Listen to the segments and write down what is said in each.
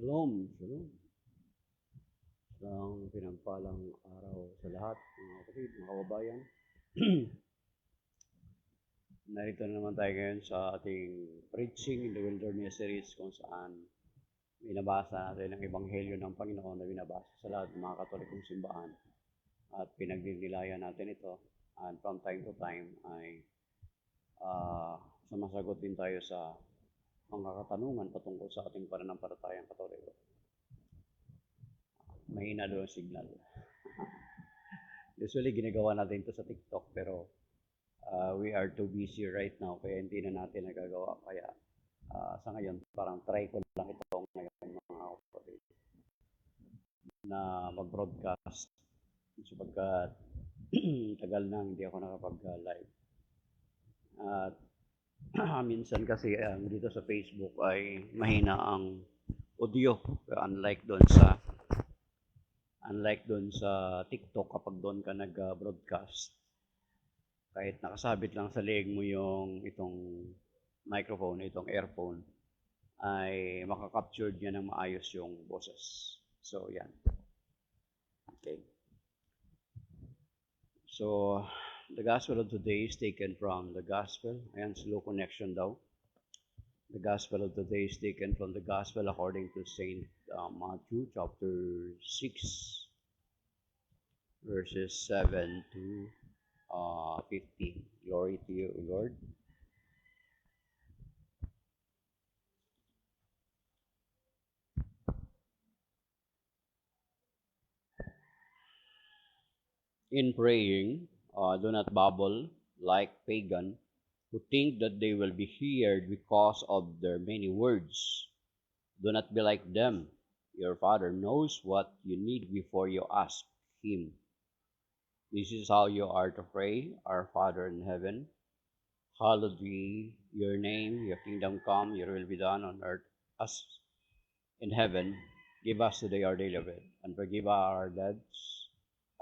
Shalom, shalom. Isang pinagpalang araw sa lahat, mga kapatid, mga kababayan. Narito na naman tayo ngayon sa ating Preaching in the Wilderness series kung saan binabasa natin ang Ebanghelyo ng Panginoon na binabasa sa lahat ng mga Katolikong simbahan. At pinagdinilayan natin ito. And from time to time ay sumasagot din tayo sa mga katanungan patungkol sa ating pananampalatayang Katoliko. Mahina doon ang signal. Usually, ginagawa natin ito sa TikTok, pero we are too busy right now, kaya hindi na natin nagagawa. Kaya sa ngayon, parang try ko lang ito ngayon, mga kapatid, na mag-broadcast. Sapagkat tagal na hindi ako nakapag-live. At minsan kasi dito sa Facebook ay mahina ang audio, unlike doon sa TikTok kapag doon ka nag-broadcast. Kahit nakasabit lang sa leeg mo itong microphone, itong earphone, ay makakapture niya ng maayos yung boses. So, yan. Okay. So, the gospel of today is taken from the gospel. Ayan, slow connection daw. The gospel of today is taken from the gospel according to St. Matthew chapter 6, verses 7 to 15. Glory to you, Lord. In praying, do not babble like pagan who think that they will be heard because of their many words. Do not be like them. Your Father knows what you need before you ask Him. This is how you are to pray. Our Father in heaven, hallowed be your name. Your kingdom come, your will be done on earth as in heaven. Give us today our daily bread, and forgive our debts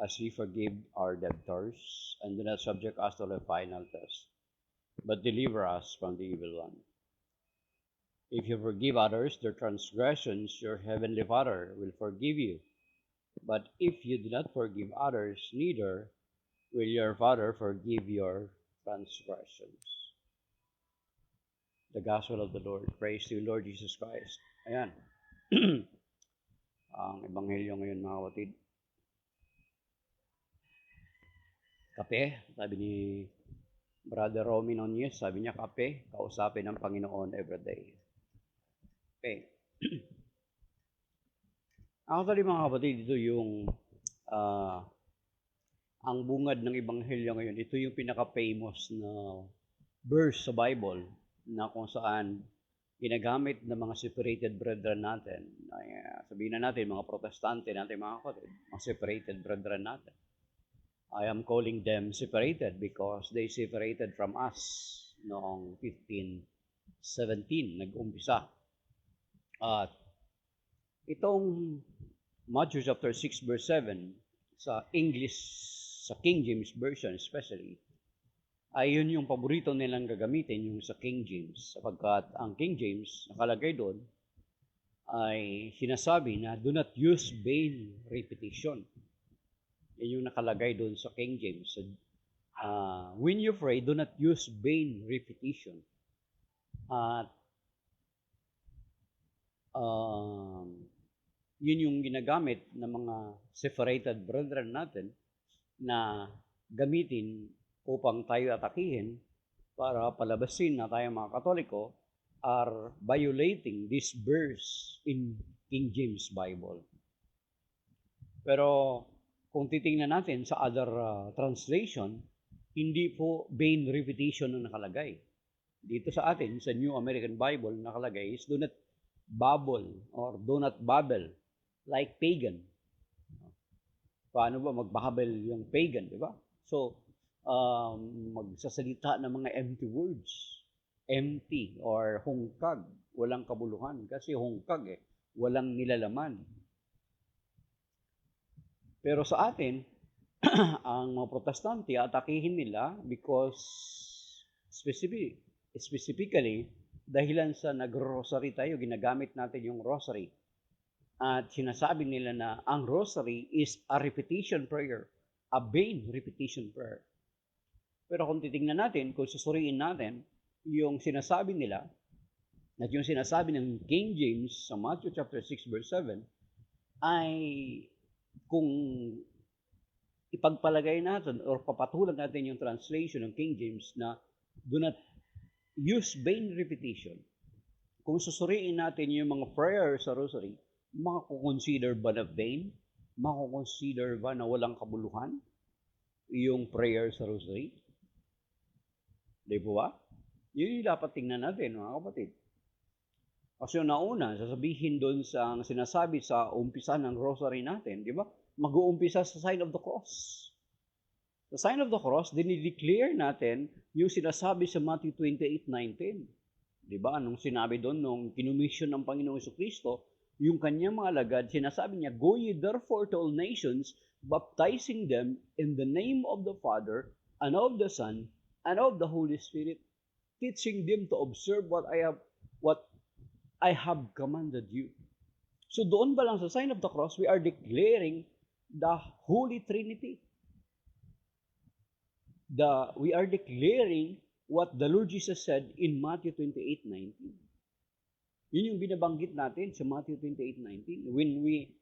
as we forgive our debtors, and do not subject us to the final test, but deliver us from the evil one. If you forgive others their transgressions, your heavenly Father will forgive you. But if you do not forgive others, neither will your Father forgive your transgressions. The Gospel of the Lord. Praise to you, Lord Jesus Christ. Ayan. Ang Ebanghelyo ngayon, mga kapatid. Kape, sabi ni Brother Romy Nunez, sabi niya kape, kausapin ng Panginoon everyday. Okay. Actually, mga kapatid, ito yung ang bungad ng Ebanghelyo ngayon. Ito yung pinaka-famous na verse sa Bible na kung saan ginagamit ng mga separated brethren natin. Sabihin na natin, mga protestante natin, mga kapatid, mga separated brethren natin. I am calling them separated because they separated from us noong 1517, nag-umpisa. At itong Matthew chapter 6 verse 7 sa English, sa King James Version especially, ay yun yung paborito nilang gagamitin, yung sa King James. Sapagkat ang King James, nakalagay doon, ay sinasabi na do not use vain repetition. Yan yung nakalagay doon sa King James. When you pray, do not use vain repetition. At yun yung ginagamit ng mga separated brethren natin na gamitin upang tayo atakihin para palabasin na tayo mga Katoliko are violating this verse in King James Bible. Pero kung titingnan natin sa other translation, hindi po vain repetition ang nakalagay. Dito sa atin, sa New American Bible, nakalagay is do not babble or do not babble like pagan. Paano ba magbabble yung pagan, di ba? So, magsasalita ng mga empty words. Empty or hungkag, walang kabuluhan. Kasi hungkag walang nilalaman. Pero sa atin, ang mga protestante, atakihin nila because specifically, dahilan sa nag-rosary tayo, ginagamit natin yung rosary At sinasabi nila na ang rosary is a repetition prayer, a vain repetition prayer. Pero kung titingnan natin, kung susuriin natin, yung sinasabi nila, at yung sinasabi ng King James sa Matthew chapter 6 verse 7, ay kung ipagpalagay natin or papatulan natin yung translation ng King James na do not use vain repetition, kung susuriin natin yung mga prayer sa rosary, makakonsider ba na vain? Makakonsider ba na walang kabuluhan yung prayer sa rosary? Di ba? Yun yung dapat tingnan natin, mga kapatid. Kasi yung nauna, sasabihin doon sa sinasabi sa umpisa ng rosary natin, di ba? Mag-uumpisa sa sign of the cross. Sa sign of the cross, dinideclare natin yung sinasabi sa Matthew 28:19. Di ba? Anong sinabi doon nung kinumisyon ng Panginoong Jesucristo, yung kanyang mga alagad, sinasabi niya, "Go ye therefore to all nations, baptizing them in the name of the Father, and of the Son, and of the Holy Spirit, teaching them to observe what I have commanded you." So doon ba lang sa sign of the cross, we are declaring the Holy Trinity. We are declaring what the Lord Jesus said in Matthew 28:19. Yun yung binabanggit natin sa Matthew 28:19 when we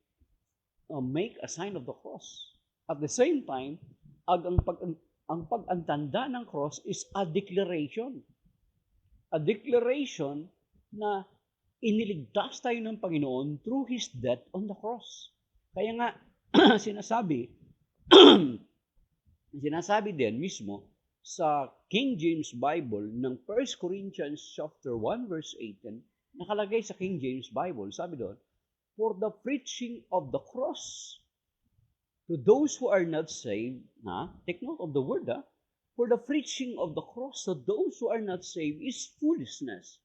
make a sign of the cross. At the same time, ang pag-antanda ng cross is a declaration. A declaration na iniligtas tayo ng Panginoon through His death on the cross. Kaya nga, sinasabi din mismo sa King James Bible ng 1 Corinthians chapter 1 verse 18, nakalagay sa King James Bible, sabi doon, "For the preaching of the cross to those who are not saved," take note of the word, "for the preaching of the cross to those who are not saved is foolishness.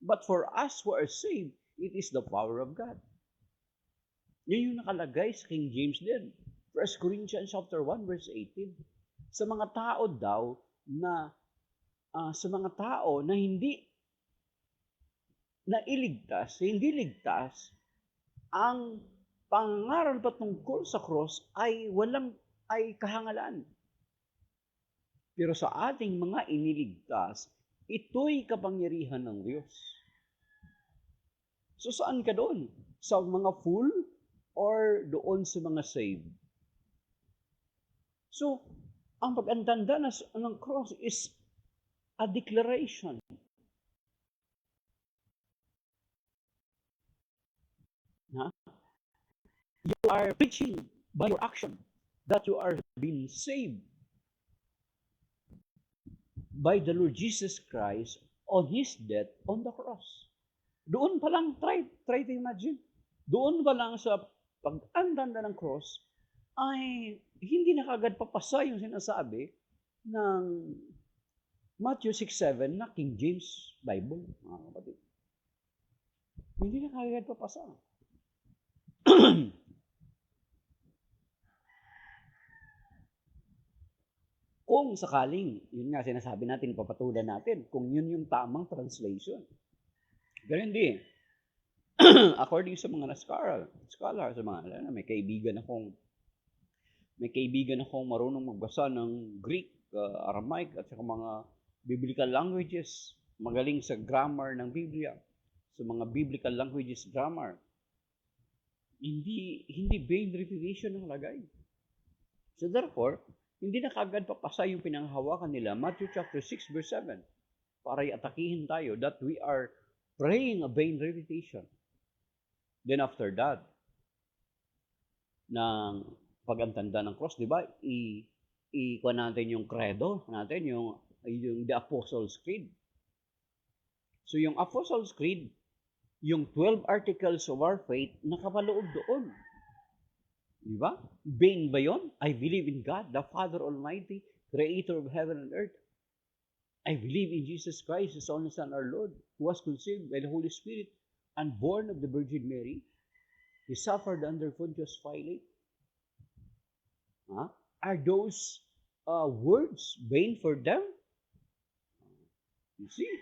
But for us who are saved, it is the power of God." Yun yung nakalagay sa King James din. 1 Corinthians chapter 1 verse 18. Sa mga tao daw na hindi ligtas, ang pangaral patungkol sa cross ay kahangalan. Pero sa ating mga iniligtas, ito'y kapangyarihan ng Diyos. So saan ka doon? Sa mga fool or doon sa mga saved? So, ang pag-antanda ng cross is a declaration. You are preaching by your action that you are being saved by the Lord Jesus Christ on His death on the cross. Doon pa lang, try to imagine. Doon pa lang sa pag-antanda ng cross, ay hindi na kagad papasa yung sinasabi ng Matthew 6:7 na King James Bible, mga kapatid. Hindi na kagad papasa. Kung sakaling, yun nga sinasabi natin, papatulan natin, kung yun yung tamang translation. Pero hindi. According sa mga scholar, sa mga, may kaibigan akong marunong magbasa ng Greek, Aramaic, at saka mga biblical languages, magaling sa grammar ng Biblia, sa mga biblical languages grammar. Hindi vain repetition ang lagay. So therefore, hindi na kagad papasa yung pinanghawakan nila, Matthew chapter 6 verse 7, para i-atakihin tayo that we are praying a vain repetition. Then after that, ng pag-antanda ng cross, di ba? Ikuha natin yung credo natin, yung the Apostles' Creed. So yung Apostles' Creed, yung 12 articles of our faith, nakapaloob doon. Di ba? Vain ba yun? I believe in God, the Father Almighty, Creator of heaven and earth. I believe in Jesus Christ, His only Son, our Lord, who was conceived by the Holy Spirit and born of the Virgin Mary. He suffered under Pontius Pilate. Are those words vain for them? You see?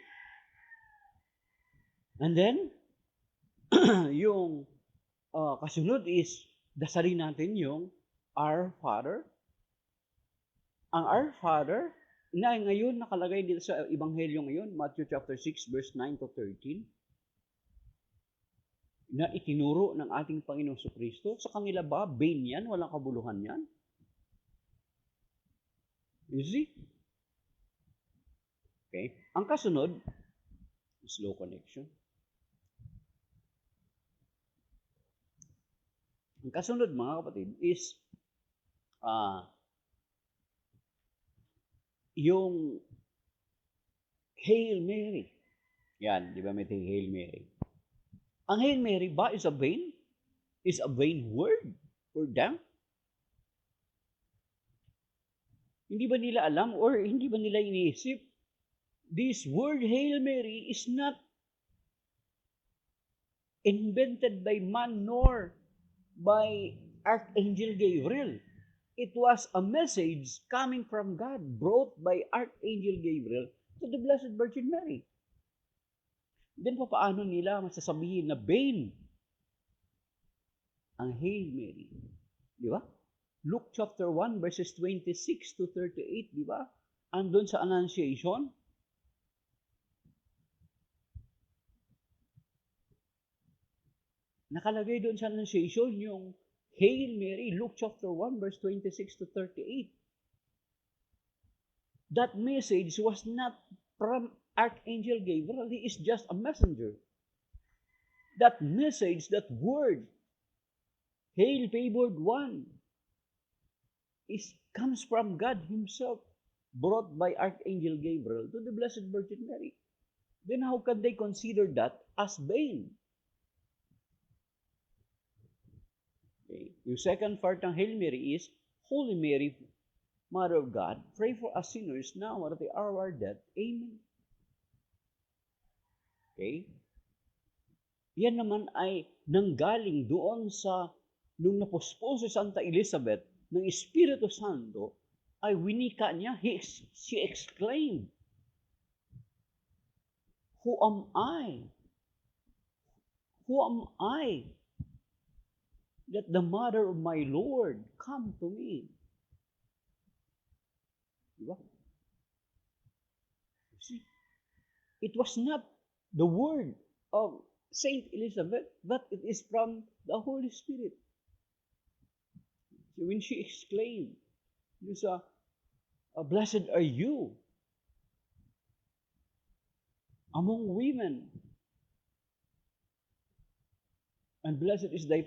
And then, yung kasunod is, dasalin natin yung Our Father. Ang Our Father, na ngayon nakalagay dito sa Ebanghelyo ngayon, Matthew chapter 6, verse 9 to 13, na itinuro ng ating Panginoong Kristo. Sa kanila ba, vain yan? Walang kabuluhan yan? You see? Okay. Ang kasunod, slow connection. Ang kasunod, mga kapatid, is yung Hail Mary. Yan, di ba may Hail Mary? Ang Hail Mary ba is a vain word for them? Hindi ba nila alam or hindi ba nila iniisip? This word Hail Mary is not invented by man nor by Archangel Gabriel. It was a message coming from God, brought by Archangel Gabriel to the Blessed Virgin Mary. Then paano nila masasabihin na vain ang Hail Mary? Di ba? Luke chapter 1 verses 26 to 38, di ba? Andun sa Annunciation. Nakalagay doon sa Annunciation yung Hail Mary, Luke chapter 1 verse 26 to 38. That message was not from Archangel Gabriel. He is just a messenger. That message, that word, Hail Favored One, comes from God Himself, brought by Archangel Gabriel to the Blessed Virgin Mary. Then how can they consider that as vain? Okay. Yung second part ng Hail Mary is, Holy Mary, Mother of God, pray for us sinners now at the hour of our death. Amen. Okay? Yan naman ay nanggaling doon sa, nung napospo si Santa Elizabeth ng Espiritu Santo, ay winika niya, she exclaimed, Who am I? Who am I that the mother of my Lord come to me? Diba? See, it was not the word of Saint Elizabeth, but it is from the Holy Spirit. So when she exclaimed, blessed are you among women, and blessed is the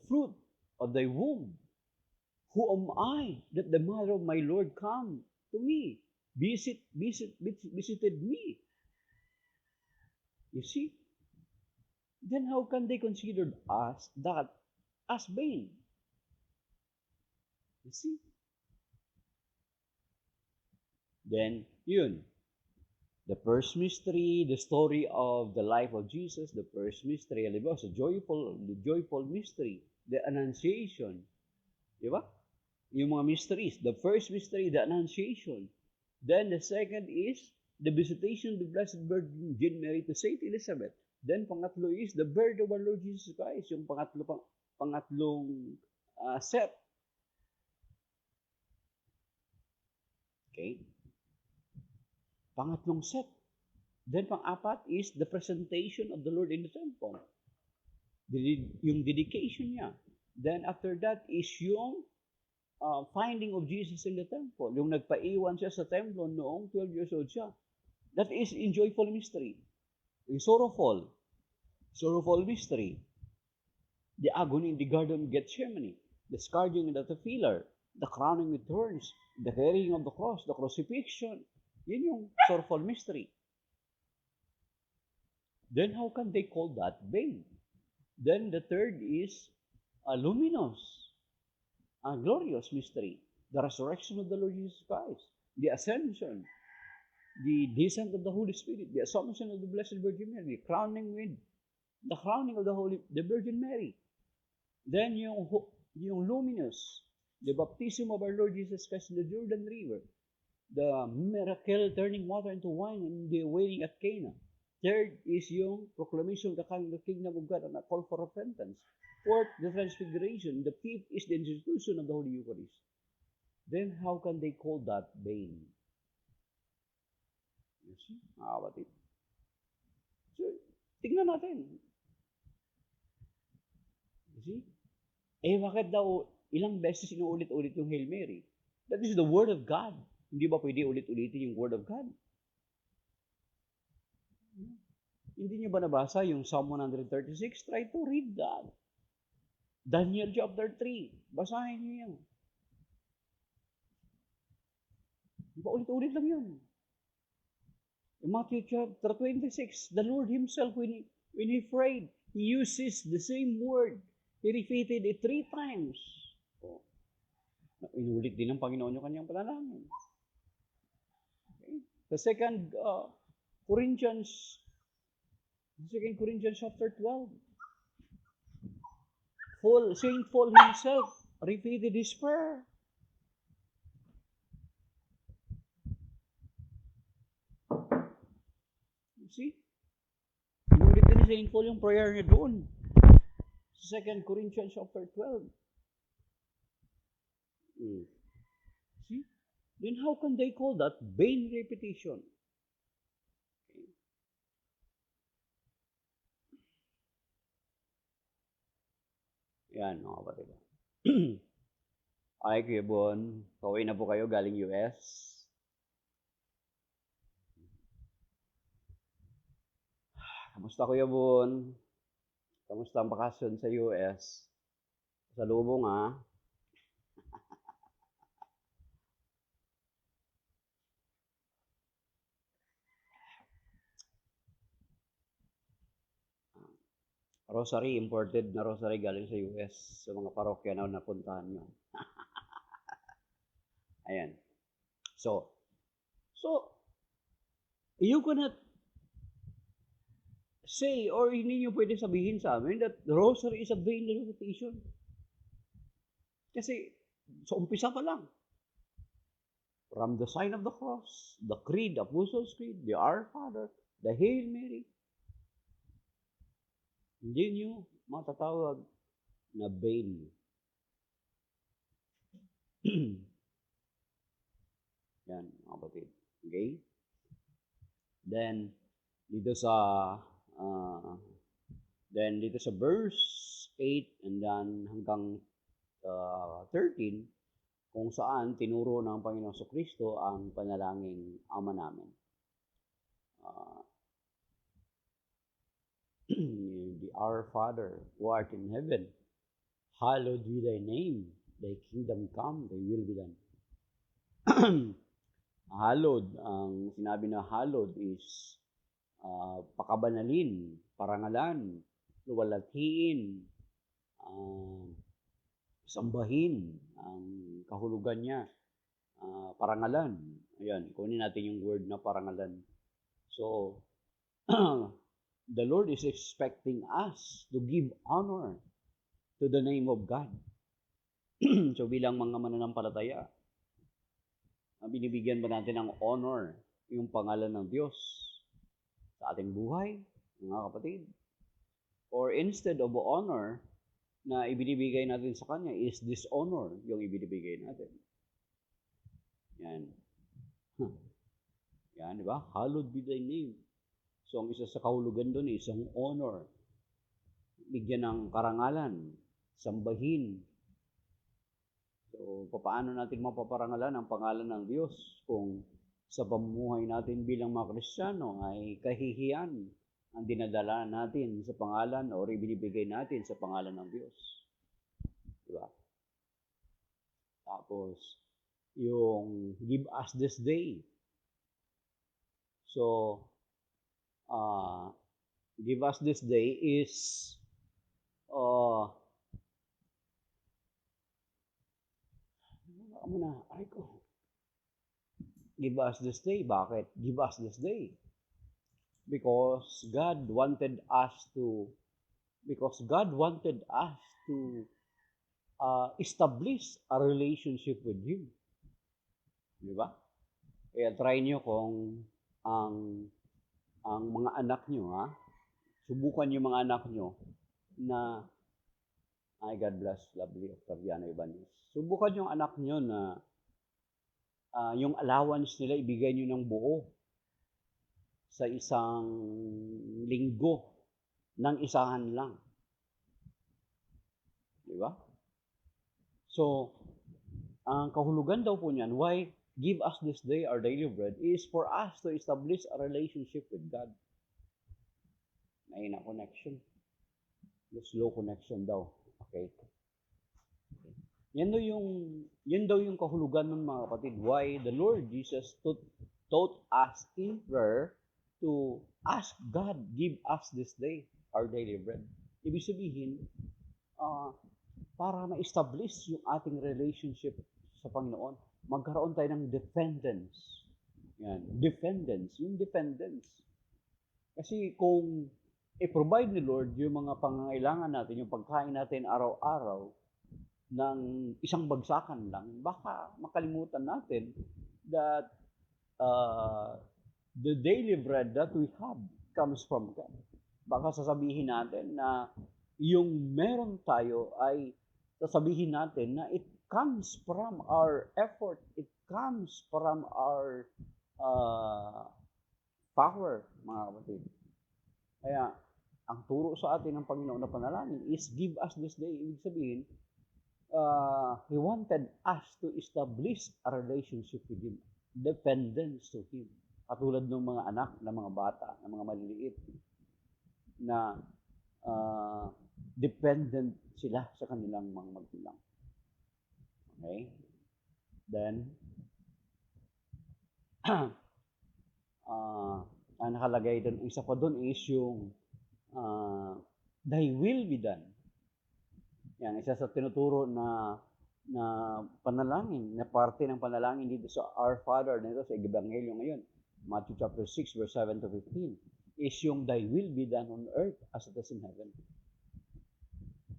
fruit of thy womb. Who am I that the mother of my Lord come to me, visited me? You see? Then how can they consider us that as vain? You see? Then, yun. The first mystery, the story of the life of Jesus, the first mystery, the joyful mystery, the Annunciation. Diba? Yung mga mysteries. The first mystery, the Annunciation. Then the second is the visitation of the Blessed Virgin Mary to Saint Elizabeth. Then pangatlo is the birth of our Lord Jesus Christ, yung pangatlong set. Okay? Pangatlong set. Then pang-apat is the presentation of the Lord in the temple. Yung dedication niya. Then after that is yung finding of Jesus in the temple. Yung nagpaiwan siya sa temple noong 12 years old siya. That is in joyful mystery. Yung sorrowful mystery. The agony in the Garden of Gethsemane. The scourging at the pillar. The crowning with thorns. The carrying of the cross. The crucifixion. Yun yung sorrowful mystery. Then how can they call that vain? Then the third is a luminous, a glorious mystery. The resurrection of the Lord Jesus Christ. The ascension. The descent of the Holy Spirit. The assumption of the Blessed Virgin Mary. The crowning of the Virgin Mary. Then yung luminous. The baptism of our Lord Jesus Christ in the Jordan River. The miracle turning water into wine in the wedding at Cana. Third is yung proclamation of the kingdom of God and a call for repentance. Fourth, the Transfiguration. The fifth is the institution of the Holy Eucharist. Then how can they call that vain? You see, mga kapatid. So, tingnan natin. You see? Bakit daw ilang beses inuulit-ulit yung Hail Mary? That is the Word of God. Hindi ba pwede ulit-ulitin yung Word of God? Hindi niyo ba nabasa yung Psalm 136? Try to read that. Daniel chapter 3. Basahin niyo yan. Di ba ulit-ulit lang yun? In Matthew chapter 26, the Lord Himself, when He prayed, He uses the same word. He repeated it 3 times. Oh. Inulit din ng Panginoon yung kanyang panalangin. Okay. The second Corinthians chapter 12. Saint Paul himself repeated his prayer. You see? Inulit din ni Saint Paul yung prayer niya doon. 2 Corinthians chapter 12. See? Then how can they call that vain repetition? Okay. Yan, mga kapatid. Ay, Kuya Bon, kaway na po kayo galing US. Kamusta, Kuya Bon? Kamusta ang bakasyon sa US? Sa lubong, ha? Rosary, imported na rosary galing sa US sa mga parokya na napuntahan nyo. Ayan. So, you cannot say or hindi nyo pwede sabihin sa amin that the rosary is a vain repetition. Kasi, sa umpisa pa lang, from the sign of the cross, the creed, the Apostles' Creed, the Our Father, the Hail Mary, hindi nyo matatawag na vain. Yan, mga kapatid. Okay? Then, dito sa verse 8 and then hanggang 13, kung saan tinuro ng Panginoon Kristo ang panalangin Ama namin. The Our Father, who art in heaven, hallowed be thy name. Thy kingdom come, thy will be done. Hallowed, ang sinabi na hallowed is pakabanalin, parangalan, luwalhatiin, sambahin ang kahulugan niya, parangalan. Ayan, kunin natin yung word na parangalan. So, the Lord is expecting us to give honor to the name of God. So, bilang mga mananampalataya, binibigyan ba natin ng honor yung pangalan ng Diyos sa ating buhay, mga kapatid? Or instead of honor na ibinibigay natin sa Kanya is dishonor yung ibinibigay natin. Yan. Yan, di ba? Hallowed be thy name. So, ang isa sa kahulugan doon is ang honor. Bigyan ng karangalan, sambahin. So, paano natin mapaparangalan ang pangalan ng Diyos kung sa pamumuhay natin bilang mga Kristiyano ay kahihiyan ang dinadala natin sa pangalan o ibinibigay natin sa pangalan ng Diyos. Diba? Tapos, yung give us this day. So, give us this day is give us this day. Bakit? Give us this day. Because God wanted us to establish a relationship with Him. Di ba? Kaya try nyo kung ang mga anak nyo, subukan yung mga anak nyo na Ay, God bless, lovely Octaviano Ibanez. Subukan yung anak nyo na yung allowance nila ibigay nyo ng buo sa isang linggo ng isahan lang. Di ba? So, ang kahulugan daw po niyan, why give us this day our daily bread, is for us to establish a relationship with God. May na connection. Slow connection daw. Okay. Yan daw yung kahulugan ng mga kapatid. Why the Lord Jesus taught us in prayer to ask God, give us this day our daily bread. Ibig sabihin, para ma-establish yung ating relationship sa Panginoon, magkaroon tayo ng dependence. Yan, dependence, yung dependence. Kasi kung i-provide ni Lord yung mga pangangailangan natin, yung pagkain natin araw-araw, ng isang bagsakan lang, baka makalimutan natin that the daily bread that we have comes from God. Baka sasabihin natin na yung meron tayo ay sasabihin natin na it comes from our effort, it comes from our power, mga kapatid. Kaya, ang turo sa atin ng Panginoon na panalangin is give us this day. Ibig sabihin, He wanted us to establish a relationship with Him, dependence to Him. Katulad ng mga anak, ng mga bata, ng mga maliliit, na dependent sila sa kanilang mga magulang. Okay? Then, ang nakalagay doon, isa pa doon is yung thy will be done. Yan, isa sa tinuturo na panalangin, na parte ng panalangin dito sa Our Father, nito sa Ebanghelyo ngayon, Matthew chapter 6, verse 7 to 15, is yung thy will be done on earth as it is in heaven.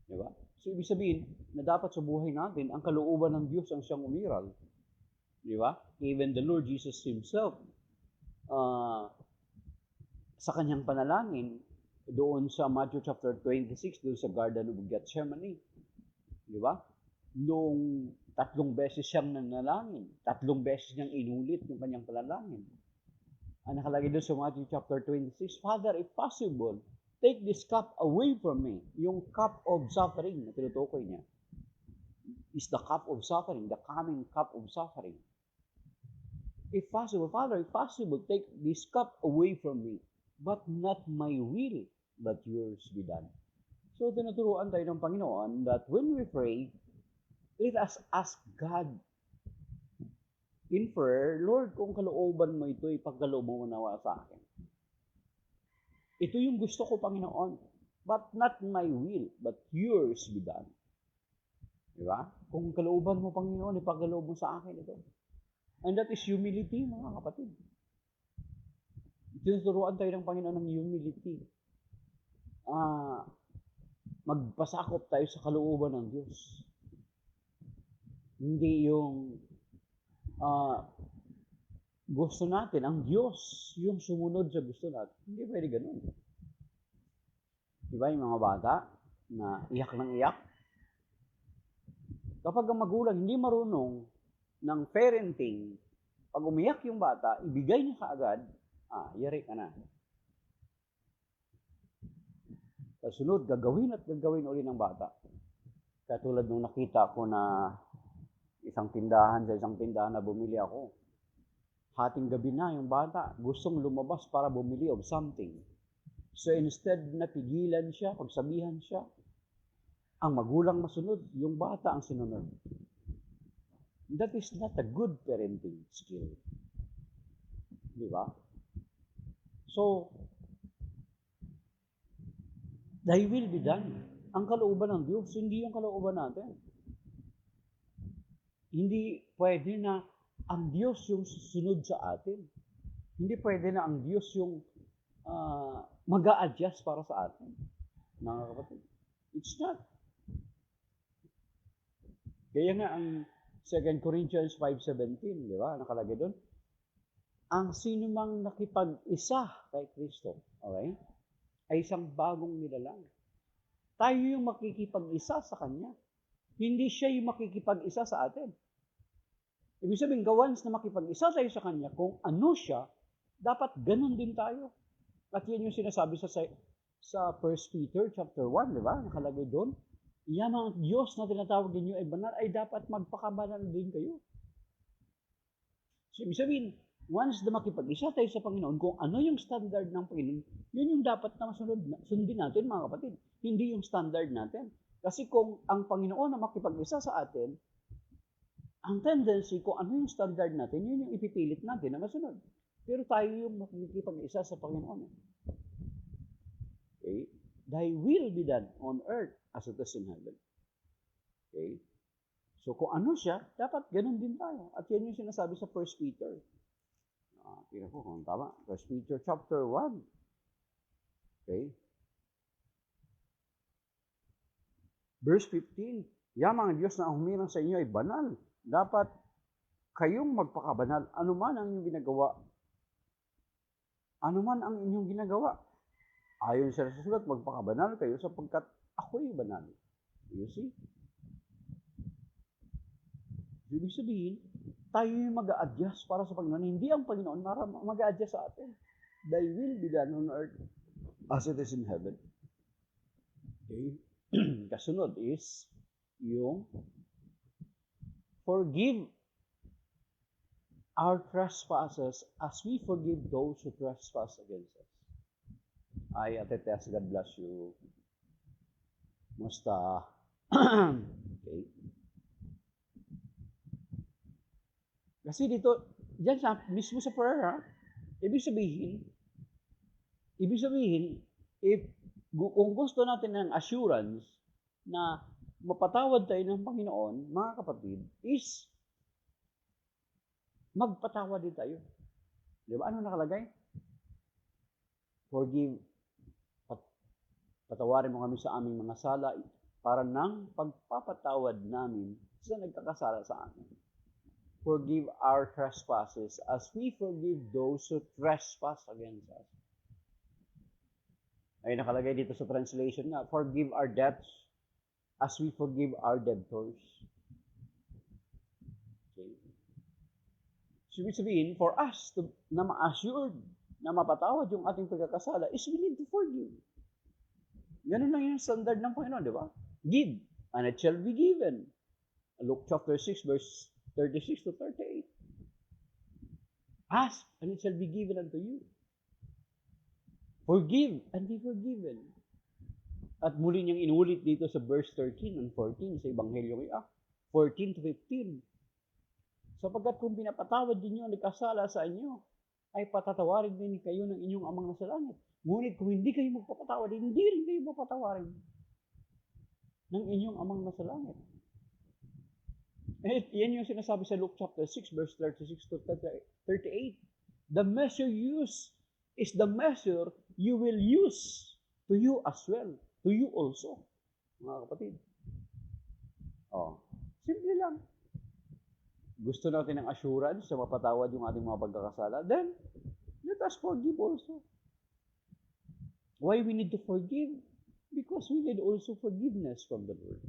Diba? So, ibig sabihin, na dapat sa buhay natin, ang kalooban ng Diyos ang siyang umiral. Diba? Even the Lord Jesus Himself, sa kanyang panalangin, doon sa Matthew chapter 26, doon sa Garden of Gethsemane, di ba? Noong 3 beses siyang nanalangin, 3 beses niyang inulit yung kanyang panalangin. Ang nakalagay doon sa Matthew chapter 26, Father, if possible, take this cup away from me. Yung cup of suffering na tinutukoy niya is the cup of suffering, the coming cup of suffering. If possible, Father, if possible, take this cup away from me, but not my will, but yours be done. So, tinuturuan tayo ng Panginoon that when we pray, let us ask God in prayer, Lord, kung kalooban mo ito, ipagkaloob mo nawa sa akin. Ito yung gusto ko, Panginoon, but not my will, but yours be done. Diba? Kung kalooban mo, Panginoon, ipagkaloob mo sa akin ito. And that is humility, mga kapatid. Tinuturuan tayo ng Panginoon ng humility. Magpasakop tayo sa kalooban ng Diyos. Hindi yung gusto natin, ang Diyos yung sumunod sa gusto natin. Hindi pwede ganun. Diba yung mga bata na iyak ng iyak? Kapag ang magulang hindi marunong ng parenting, pag umiyak yung bata, ibigay niya kaagad, yari ka na. Kasunod, gagawin at gagawin uli ng bata. Katulad nung nakita ko na isang tindahan na bumili ako. Hating gabi na yung bata, gustong lumabas para bumili of something. So instead na pigilan siya, pagsabihan siya, ang magulang masunod, yung bata ang sinunod. That is not a good parenting skill. Di ba? So, thy will be done. Ang kalooban ng Diyos, hindi yung kalooban natin. Hindi pwede na ang Diyos yung susunod sa atin. Hindi pwede na ang Diyos yung mag-a-adjust para sa atin. Mga kapatid, it's not. Kaya nga ang 2 Corinthians 5:17, di ba? Nakalagay doon. Ang sino mang nakipag-isa kay Kristo, okay, ay isang bagong nilalang. Tayo yung makikipag-isa sa Kanya. Hindi siya yung makikipag-isa sa atin. Ibig sabihin, once na makipag-isa tayo sa Kanya, kung ano siya, dapat ganun din tayo. At yan yung sinasabi sa 1 Peter chapter 1, di ba? Nakalagay doon. Yan ang Diyos na tinatawag ninyo ay banal, ay dapat magpakabanal din kayo. So, ibig sabihin, once na makipag-isa tayo sa Panginoon, kung ano yung standard ng Panginoon, yun yung dapat na sundin natin, mga kapatid. Hindi yung standard natin. Kasi kung ang Panginoon na makipag-isa sa atin, ang tendency, kung ano yung standard natin, yun yung ipipilit natin na masunod. Pero tayo yung makikipag-isa sa Panginoon. Okay? Thy will be done on earth as it is in heaven. Okay? So kung ano siya, dapat ganun din tayo. At yan yung sinasabi sa 1 Peter. Tingnan ko kung tama. 1 Peter chapter 1. Okay? Verse 15. Yamang Diyos na humirang sa inyo ay banal. Dapat kayong magpakabanal. Ano man ang inyong ginagawa. Ano man ang inyong ginagawa. Ayon sa sulat, magpakabanal kayo sapagkat ako'y banal. You see? Ibig sabihin, tayo yung mag-a-adjust para sa Panginoon. Hindi ang Panginoon mag-a-adjust sa atin. Thy will be done on earth as it is in heaven. Okay? Kasunod is yung forgive our trespasses as we forgive those who trespass against us. Ay, Ate Tess, God bless you. Musta? Okay. Kasi dito, dyan sa, mismo sa prayer, ibig sabihin, kung gusto natin ng assurance na mapatawad tayo ng Panginoon, mga kapatid, is magpatawad din tayo. Di ba? Ano nakalagay? Forgive. Patawarin mo kami sa aming mga sala para ng pagpapatawad namin sa nagkakasala sa amin. Forgive our trespasses as we forgive those who trespass against us. Ay nakalagay dito sa translation nga, forgive our debts as we forgive our debtors. Okay. So, ibig sabihin, for us na ma-assured na mapatawad yung ating pagkakasala is we need to forgive. Ganun lang yung standard ng Panginoon, di ba? Give, and it shall be given. Luke chapter 6, verse 36 to 38. Ask, and it shall be given unto you. Forgive, and be forgiven. At muli niyang inulit dito sa verse 13 and 14 sa Ebanghelyo kay 14 to 15. Sapagkat kung pinapatawad din niyo ang nagkasala sa inyo, ay patatawarin din kayo ng inyong amang nasa langit. Ngunit kung hindi kayo magpapatawad, hindi rin kayo mapatawarin ng inyong amang nasa langit. Eh, yan yung sinasabi sa Luke chapter 6, verse 36 to 38. The measure used is the measure you will use to you as well. To you also. Mga kapatid. Simple lang. Gusto natin ng assurance sa mapatawad yung ating mga pagkakasala, then let us forgive also. Why we need to forgive? Because we need also forgiveness from the Lord.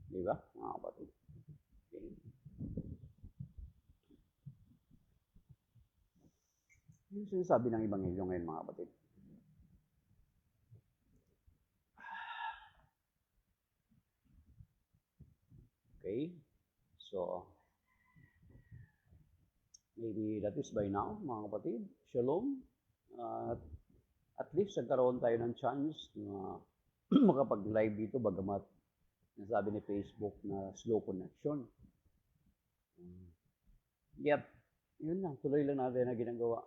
Diba, mga kapatid? Okay. Yung sinasabi ng Ebanghelyo ngayon, mga kapatid. Okay. So, maybe that is by now, mga kapatid. Shalom. At least nagkaroon tayo ng chance na makapag-live dito, bagamat nasabi ni Facebook na slow connection. Yet, yun lang, tuloy lang natin na ginagawa.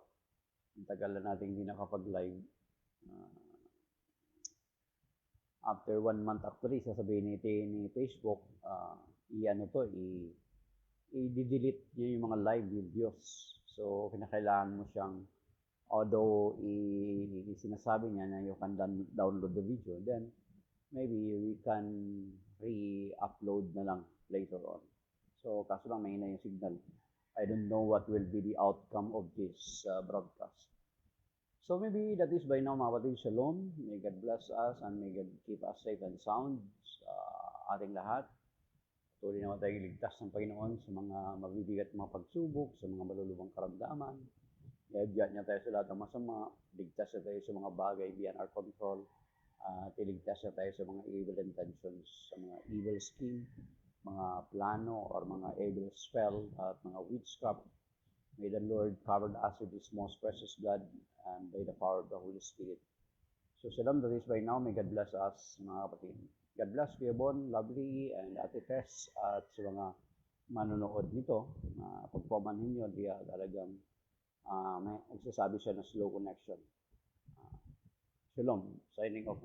Ang tagal na natin hindi nakapag-live. After 1 month actually, sasabihin ni Facebook, i-delete niya yung mga live videos. So, kinakailangan mo siyang, although sinasabi niya na you can download the video, then maybe we can re-upload na lang later on. So, kaso lang mahina yung signal. I don't know what will be the outcome of this broadcast. So maybe that is by now, mga kapatid. Shalom. May God bless us and may God keep us safe and sound sa ating lahat. Tuloy naman tayong ligtas ng Panginoon sa mga mabibigat mga pagsubok, sa mga malulubang karamdaman. I-adjust niya tayo sa lahat ng masama. Ligtas na tayo sa mga bagay beyond our control. At iligtas na tayo sa mga evil intentions, sa mga evil scheme, mga plano or mga evil spell at mga witchcraft. May the Lord cover us with His most precious blood and by the power of the Holy Spirit. So shalom, that is by now. May God bless us, mga kapatid. God bless Kuya Bon, Lovely, and Ate Tess, at sa mga manonood nito. Pagpaman ninyo, talagang may nagsasabi siya na slow connection. Shalom, signing off.